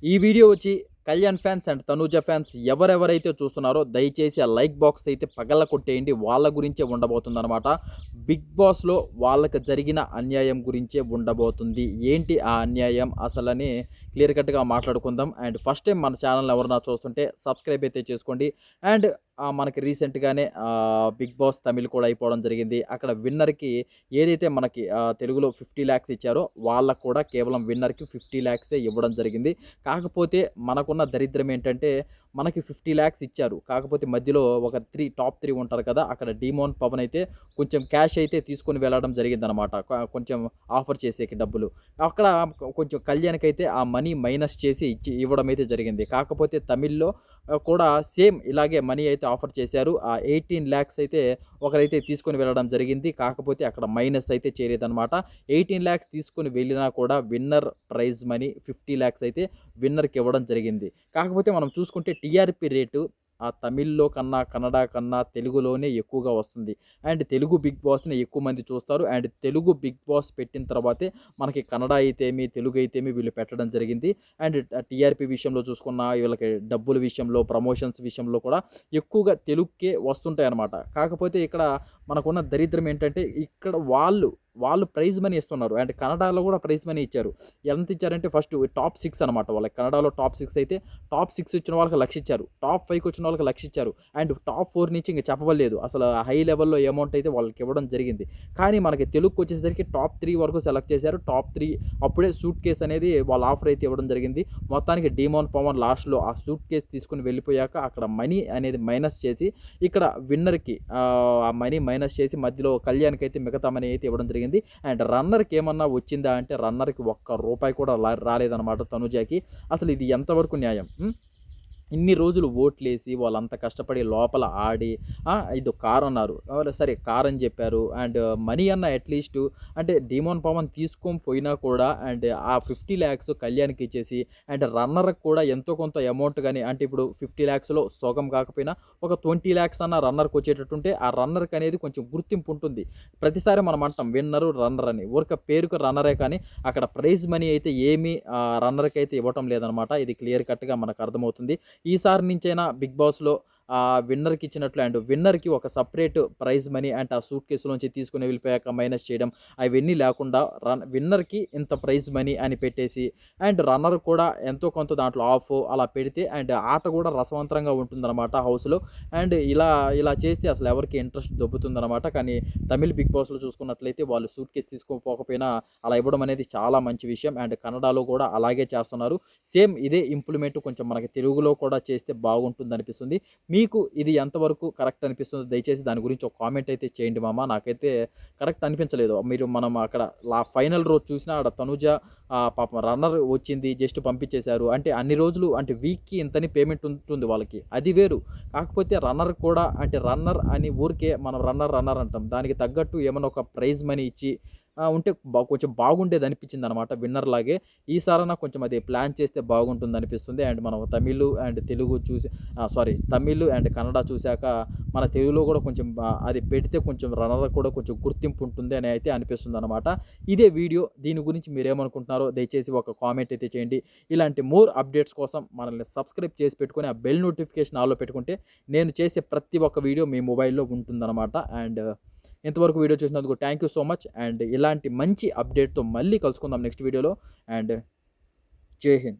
ఈ వీడియో వచ్చి Kalyan fans and Tanuja fans ఎవరెవరైతే చూస్తున్నారో దయచేసి ఆ లైక్ బాక్స్ అయితే పగల కొట్టేయండి. వాళ్ళ గురించే ఉండబోతుందనమాట. బిగ్ బాస్లో వాళ్ళకి జరిగిన అన్యాయం గురించే ఉండబోతుంది. ఏంటి ఆ అన్యాయం అసలని క్లియర్ కట్గా మాట్లాడుకుందాం. అండ్ ఫస్ట్ టైం మన ఛానల్ ఎవరన్నా చూస్తుంటే సబ్స్క్రైబ్ అయితే చేసుకోండి. అండ్ మనకి రీసెంట్గానే బిగ్ బాస్ తమిళ్ కూడా అయిపోవడం జరిగింది. అక్కడ విన్నర్కి ఏదైతే మనకి తెలుగులో 50 lakhs ఇచ్చారో వాళ్ళకు కూడా కేవలం విన్నర్కి 50 lakhs ఇవ్వడం జరిగింది. కాకపోతే మనకున్న దరిద్రం ఏంటంటే మనకి 50 lakhs ఇచ్చారు. కాకపోతే మధ్యలో ఒక టాప్ 3 ఉంటారు కదా! అక్కడ డీమోన్ పవన్ అయితే కొంచెం క్యాష్ అయితే తీసుకొని వెళ్ళడం జరిగిందనమాట. కొంచెం ఆఫర్ చేసేకి డబ్బులు. అక్కడ కొంచెం కళ్యాణ్‌కైతే ఆ మనీ మైనస్ చేసి ఇవ్వడం అయితే జరిగింది. కాకపోతే తమిళ్‌లో కూడా సేమ్ ఇలాగే మనీ అయితే ఆఫర్ చేశారు. ఆ 18 lakhs అయితే ఒకరైతే తీసుకొని వెళ్ళడం జరిగింది. కాకపోతే అక్కడ మైనస్ అయితే చేయలేదనమాట. 18 lakhs తీసుకొని వెళ్ళినా కూడా విన్నర్ ప్రైజ్ మనీ 50 lakhs అయితే విన్నర్‌కి ఇవ్వడం జరిగింది. కాకపోతే మనం చూసుకుంటే టీఆర్‌పీ రేటు తమిళ్‌లో కన్నా, కన్నడ కన్నా తెలుగులోనే ఎక్కువగా వస్తుంది. అండ్ తెలుగు బిగ్ బాస్‌ని ఎక్కువ మంది చూస్తారు. అండ్ తెలుగు బిగ్ బాస్ పెట్టిన తర్వాతే మనకి కన్నడ అయితేమి, తెలుగు అయితేమి వీళ్ళు పెట్టడం జరిగింది. అండ్ టీఆర్‌పీ విషయంలో చూసుకున్న వీళ్ళకి డబ్బుల విషయంలో, ప్రమోషన్స్ విషయంలో కూడా ఎక్కువగా తెలుగుకే వస్తుంటాయన్నమాట. కాకపోతే ఇక్కడ మనకున్న దరిద్రం ఏంటంటే ఇక్కడ వాళ్ళు ప్రైజ్ మనీ ఇస్తున్నారు. అండ్ కన్నడలో కూడా ప్రైజ్ మనీ ఇచ్చారు. ఎంత ఇచ్చారంటే ఫస్ట్ టాప్ 6 అనమాట. వాళ్ళకి కన్నడలో టాప్ 6 అయితే టాప్ 6 వచ్చిన వాళ్ళకి 1,00,000 ఇచ్చారు. టాప్ 5కి వచ్చిన వాళ్ళకి 1,00,000 ఇచ్చారు. అండ్ టాప్ 4 నుంచి ఇంక చెప్పవలేదు. అసలు హై లెవెల్‌లో అమౌంట్ అయితే వాళ్ళకి ఇవ్వడం జరిగింది. కానీ మనకి తెలుగుకి వచ్చేసరికి టాప్ 3 వరకు సెలెక్ట్ చేశారు. టాప్ 3 అప్పుడే సూట్ కేస్ అనేది వాళ్ళ ఆఫర్ అయితే ఇవ్వడం జరిగింది. మొత్తానికి డీమోన్ పవన్ లాస్ట్‌లో ఆ సూట్ కేస్ తీసుకొని వెళ్ళిపోయాక అక్కడ మనీ అనేది మైనస్ చేసి ఇక్కడ విన్నర్‌కి ఆ మనీ మైనస్ చేసి మధ్యలో కళ్యాణ్‌కి అయితే మిగతా మనీ అయితే ఇవ్వడం జరిగింది. అండ్ రన్నర్‌కి ఏమన్నా వచ్చిందా అంటే రన్నర్‌కి ఒక్క రూపాయి కూడా రాలేదన్నమాట తనుజాకి. అసలు ఇది ఎంతవరకు న్యాయం? ఇన్ని రోజులు ఓట్లేసి వాళ్ళంత కష్టపడి లోపల ఆడి ఇది కార్ అన్నారు. సరే కార్ అని చెప్పారు. అండ్ మనీ అన్న అట్లీస్ట్ అంటే డీమోన్ పవన్ తీసుకొని పోయినా కూడా అండ్ ఆ 50 lakhs కళ్యాణ్‌కి ఇచ్చేసి అండ్ రన్నర్‌కి కూడా ఎంతో కొంత అమౌంట్ గాని అంటే ఇప్పుడు 50 lakhsలో సగం కాకపోయినా ఒక 20 lakhs అన్న రన్నర్‌కి వచ్చేటట్టుంటే ఆ రన్నర్‌కి అనేది కొంచెం గుర్తింపు ఉంటుంది. ప్రతిసారి మనం అంటాం విన్నరు, రన్నర్ అని. ఊరికే పేరుకు రన్నరే కానీ అక్కడ ప్రైజ్ మనీ అయితే ఏమీ రన్నర్‌కి అయితే ఇవ్వటం లేదనమాట. ఇది క్లియర్ కట్‌గా మనకు అర్థమవుతుంది. ఈసారి నుంచైనా బిగ్ బాస్‌లో విన్నర్‌కి ఇచ్చినట్లు అండ్ విన్నర్‌కి ఒక సెపరేట్ ప్రైజ్ మనీ అండ్ ఆ సూట్ కేస్‌లోంచి తీసుకొని వెళ్ళిపోయాక మైనస్ చేయడం అవన్నీ లేకుండా విన్నర్‌కి ఇంత ప్రైజ్ మనీ అని పెట్టేసి అండ్ రన్నర్ కూడా ఎంతో కొంత దాంట్లో ఆఫ్ అలా పెడితే అండ్ ఆట కూడా రసవంతరంగా ఉంటుందన్నమాట హౌస్‌లో. అండ్ ఇలా చేస్తే అసలు ఎవరికి ఇంట్రెస్ట్ దొబ్బుతుందన్నమాట. కానీ తమిళ్ బిగ్ బాస్‌లో చూసుకున్నట్లయితే వాళ్ళు సూట్ కేస్ తీసుకోకపోకపోయినా అలా ఇవ్వడం అనేది చాలా మంచి విషయం. అండ్ కన్నడలో కూడా అలాగే చేస్తున్నారు. సేమ్ ఇదే ఇంప్లిమెంట్ కొంచెం మనకి తెలుగులో కూడా చేస్తే బాగుంటుందనిపిస్తుంది. మీకు ఇది ఎంతవరకు కరెక్ట్ అనిపిస్తుందో దయచేసి దాని గురించి ఒక కామెంట్ అయితే చేయండి మామ. నాకైతే కరెక్ట్ అనిపించలేదు. మనం అక్కడ ఫైనల్ రోజు చూసినా ఆడ తనుజ పాపం రన్నర్ వచ్చింది జస్ట్ పంపించేశారు. అంటే అన్ని రోజులు అంటే వీక్‌కి ఇంతని పేమెంట్ ఉంటుంది వాళ్ళకి. అది వేరు. కాకపోతే రన్నర్ కూడా అంటే రన్నర్ అని ఊరికే మనం రన్నర్ అంటాం. దానికి తగ్గట్టు ఏమన్నా ఒక ప్రైజ్ మనీ ఇచ్చి ఉంటే కొంచెం బాగుండేది అనిపించిందనమాట విన్నర్ లాగే. ఈసారన్నా కొంచెం అది ప్లాన్ చేస్తే బాగుంటుందనిపిస్తుంది. అండ్ మనం తమిళ్ అండ్ తెలుగు చూసి తమిళ్ అండ్ కన్నడ చూసాక మన తెలుగులో కూడా కొంచెం అది పెడితే కొంచెం రన్నర్ కూడా కొంచెం గుర్తింపు ఉంటుంది అని అయితే అనిపిస్తుందనమాట. ఇదే వీడియో. దీని గురించి మీరేమనుకుంటున్నారో దయచేసి ఒక కామెంట్ అయితే చేయండి. ఇలాంటి మోర్ అప్డేట్స్ కోసం మనల్ని సబ్స్క్రైబ్ చేసి పెట్టుకొని ఆ బెల్ నోటిఫికేషన్ ఆల్‌లో పెట్టుకుంటే నేను చేసే ప్రతి ఒక్క వీడియో మీ మొబైల్‌లో ఉంటుందన్నమాట. అండ్ ఇంతవరకు వీడియో చూసినందుకు thank you so much. And ఇలాంటి మంచి అప్డేట్‌తో మళ్ళీ కలుసుకుందాం నెక్స్ట్ వీడియోలో. అండ్ జై హింద్.